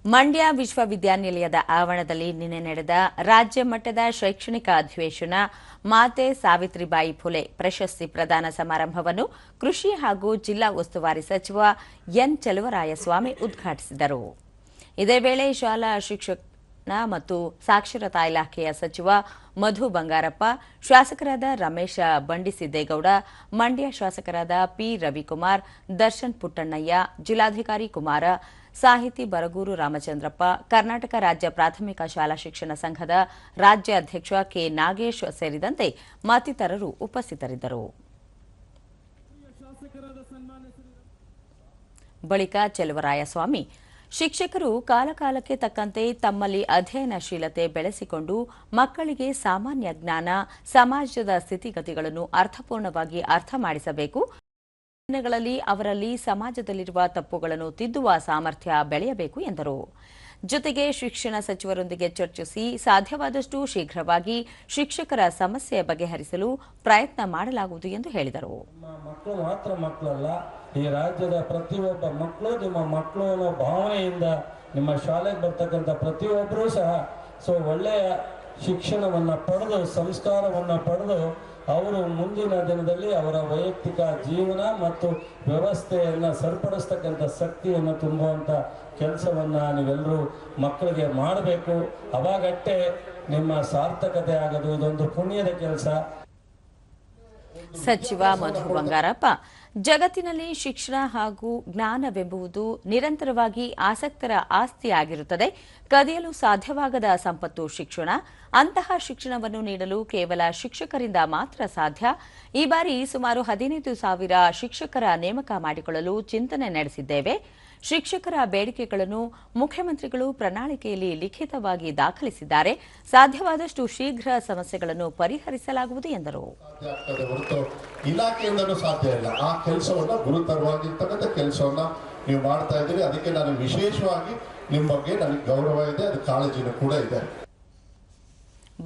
ಮಂಡ್ಯ ವಿಶ್ವವಿದ್ಯಾನಿಲಯದ ಆವರಣದಲ್ಲಿ ನಿನ್ನೆ ನಡೆದ ರಾಜ್ಯ ಮಟ್ಟದ ಶೈಕ್ಷಣಿಕ ಅಧಿವೇಶನ ಮಾತೆ ಸಾವಿತ್ರಿಬಾಯಿ ಫುಲೆ ಪ್ರಶಸ್ತಿ ಪ್ರದಾನ ಸಮಾರಂಭವನ್ನು ಕೃಷಿ ಹಾಗೂ ಜಿಲ್ಲಾ ಉಸ್ತುವಾರಿ ಸಚಿವ ಎನ್ ಚಲುವರಾಯಸ್ವಾಮಿ ಉದ್ಘಾಟಿಸಿದರು. ಇದೇ ವೇಳೆ ಶಾಲಾ ಶಿಕ್ಷಣ ಮತ್ತು ಸಾಕ್ಷರತಾ ಇಲಾಖೆಯ ಸಚಿವ ಮಧು ಬಂಗಾರಪ್ಪ, ಶಾಸಕರಾದ ರಮೇಶ ಬಂಡಿಸಿದ್ದೇಗೌಡ, ಮಂಡ್ಯ ಶಾಸಕರಾದ ಪಿ ರವಿಕುಮಾರ್, ದರ್ಶನ್ ಪುಟ್ಟಣ್ಣಯ್ಯ, ಜಿಲ್ಲಾಧಿಕಾರಿ ಕುಮಾರ, ಸಾಹಿತಿ ಬರಗೂರು ರಾಮಚಂದ್ರಪ್ಪ, ಕರ್ನಾಟಕ ರಾಜ್ಯ ಪ್ರಾಥಮಿಕ ಶಾಲಾ ಶಿಕ್ಷಣ ಸಂಘದ ರಾಜ್ಯ ಅಧ್ಯಕ್ಷ ಕೆ ನಾಗೇಶ್ ಸೇರಿದಂತೆ ಮತ್ತಿತರರು ಉಪಸ್ಥಿತರಿದ್ದರು. ಬಳಿಕ ಚಲುವರಾಯಸ್ವಾಮಿ, ಶಿಕ್ಷಕರು ಕಾಲಕಾಲಕ್ಕೆ ತಕ್ಕಂತೆ ತಮ್ಮಲ್ಲಿ ಅಧ್ಯಯನಶೀಲತೆ ಬೆಳೆಸಿಕೊಂಡು ಮಕ್ಕಳಿಗೆ ಸಾಮಾನ್ಯ ಜ್ಞಾನ, ಸಮಾಜದ ಸ್ಥಿತಿಗತಿಗಳನ್ನು ಅರ್ಥಪೂರ್ಣವಾಗಿ ಅರ್ಥ ಮಾಡಿಸಬೇಕು. ದಿನಗಳಲ್ಲಿ ಅವರಲ್ಲಿ ಸಮಾಜದಲ್ಲಿರುವ ತಪ್ಪುಗಳನ್ನು ತಿದ್ದುವ ಸಾಮರ್ಥ್ಯ ಬೆಳೆಯಬೇಕು ಎಂದರು. ಜೊತೆಗೆ ಶಿಕ್ಷಣ ಸಚಿವರೊಂದಿಗೆ ಚರ್ಚಿಸಿ ಸಾಧ್ಯವಾದಷ್ಟು ಶೀಘ್ರವಾಗಿ ಶಿಕ್ಷಕರ ಸಮಸ್ಯೆ ಬಗೆಹರಿಸಲು ಪ್ರಯತ್ನ ಮಾಡಲಾಗುವುದು ಎಂದು ಹೇಳಿದರು. ಮಕ್ಕಳು ಮಾತ್ರ ಮಕ್ಕಳಲ್ಲ, ಈ ರಾಜ್ಯದ ಪ್ರತಿಯೊಬ್ಬ ಮಕ್ಕಳು ನಿಮ್ಮ ಮಕ್ಕಳು ಅನ್ನೋ ಭಾವನೆಯಿಂದ ನಿಮ್ಮ ಶಾಲೆಗೆ ಬರ್ತಕ್ಕಂಥ ಪ್ರತಿಯೊಬ್ಬರೂ ಸಹ ಒಳ್ಳೆಯ ಶಿಕ್ಷಣವನ್ನು ಪಡೆದು ಸಂಸ್ಕಾರವನ್ನು ಪಡೆದು ಅವರು ಮುಂದಿನ ದಿನದಲ್ಲಿ ಅವರ ವೈಯಕ್ತಿಕ ಜೀವನ ಮತ್ತು ವ್ಯವಸ್ಥೆಯನ್ನು ಸರಿಪಡಿಸ್ತಕ್ಕಂಥ ಶಕ್ತಿಯನ್ನು ತುಂಬುವಂಥ ಕೆಲಸವನ್ನು ನೀವೆಲ್ಲರೂ ಮಕ್ಕಳಿಗೆ ಮಾಡಬೇಕು. ಅವಾಗಷ್ಟೇ ನಿಮ್ಮ ಸಾರ್ಥಕತೆ ಆಗೋದು. ಇದೊಂದು ಪುಣ್ಯದ ಕೆಲಸ. ಸಚಿವ ಮಧು ಬಂಗಾರಪ್ಪ, ಜಗತ್ತಿನಲ್ಲಿ ಶಿಕ್ಷಣ ಹಾಗೂ ಜ್ಞಾನವೆಂಬುದು ನಿರಂತರವಾಗಿ ಆಸಕ್ತರ ಆಸ್ತಿಯಾಗಿರುತ್ತದೆ. ಕದಿಯಲು ಸಾಧ್ಯವಾಗದ ಸಂಪತ್ತು ಶಿಕ್ಷಣ. ಅಂತಹ ಶಿಕ್ಷಣವನ್ನು ನೀಡಲು ಕೇವಲ ಶಿಕ್ಷಕರಿಂದ ಮಾತ್ರ ಸಾಧ್ಯ. ಈ ಬಾರಿ ಸುಮಾರು 15,000 ಶಿಕ್ಷಕರ ನೇಮಕ ಮಾಡಿಕೊಳ್ಳಲು ಚಿಂತನೆ ನಡೆಸಿದ್ದೇವೆ. ಶಿಕ್ಷಕರ ಬೇಡಿಕೆಗಳನ್ನು ಮುಖ್ಯಮಂತ್ರಿಗಳು ಪ್ರಣಾಳಿಕೆಯಲ್ಲಿ ಲಿಖಿತವಾಗಿ ದಾಖಲಿಸಿದ್ದಾರೆ. ಸಾಧ್ಯವಾದಷ್ಟು ಶೀಘ್ರ ಸಮಸ್ಯೆಗಳನ್ನು ಪರಿಹರಿಸಲಾಗುವುದು ಎಂದರು. ಇಲಾಖೆಯಿಂದಲೂ ಸಾಧ್ಯ ಇಲ್ಲ. ಆ ಕೆಲಸವನ್ನ ಗುರುತರವಾಗಿರ್ತಕ್ಕಂಥ ಕೆಲಸವನ್ನ ನೀವು ಮಾಡ್ತಾ ಇದ್ದೀರಿ. ಅದಕ್ಕೆ ನಾನು ವಿಶೇಷವಾಗಿ ನಿಮ್ಮ ಬಗ್ಗೆ ನನಗೆ ಗೌರವ ಇದೆ, ಅದು ಕಾಳಜಿನೂ ಕೂಡ ಇದೆ.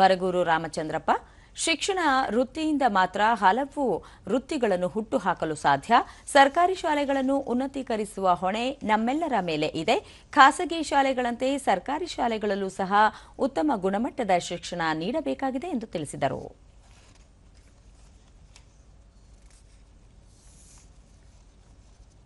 ಬರಗೂರು ರಾಮಚಂದ್ರಪ್ಪ, ಶಿಕ್ಷಣ ವೃತ್ತಿಯಿಂದ ಮಾತ್ರ ಹಲವು ವೃತ್ತಿಗಳನ್ನು ಹುಟ್ಟುಹಾಕಲು ಸಾಧ್ಯ. ಸರ್ಕಾರಿ ಶಾಲೆಗಳನ್ನು ಉನ್ನತೀಕರಿಸುವ ಹೊಣೆ ನಮ್ಮೆಲ್ಲರ ಮೇಲೆ ಇದೆ. ಖಾಸಗಿ ಶಾಲೆಗಳಂತೆ ಸರ್ಕಾರಿ ಶಾಲೆಗಳಲ್ಲೂ ಸಹ ಉತ್ತಮ ಗುಣಮಟ್ಟದ ಶಿಕ್ಷಣ ನೀಡಬೇಕಾಗಿದೆ ಎಂದು ತಿಳಿಸಿದರು.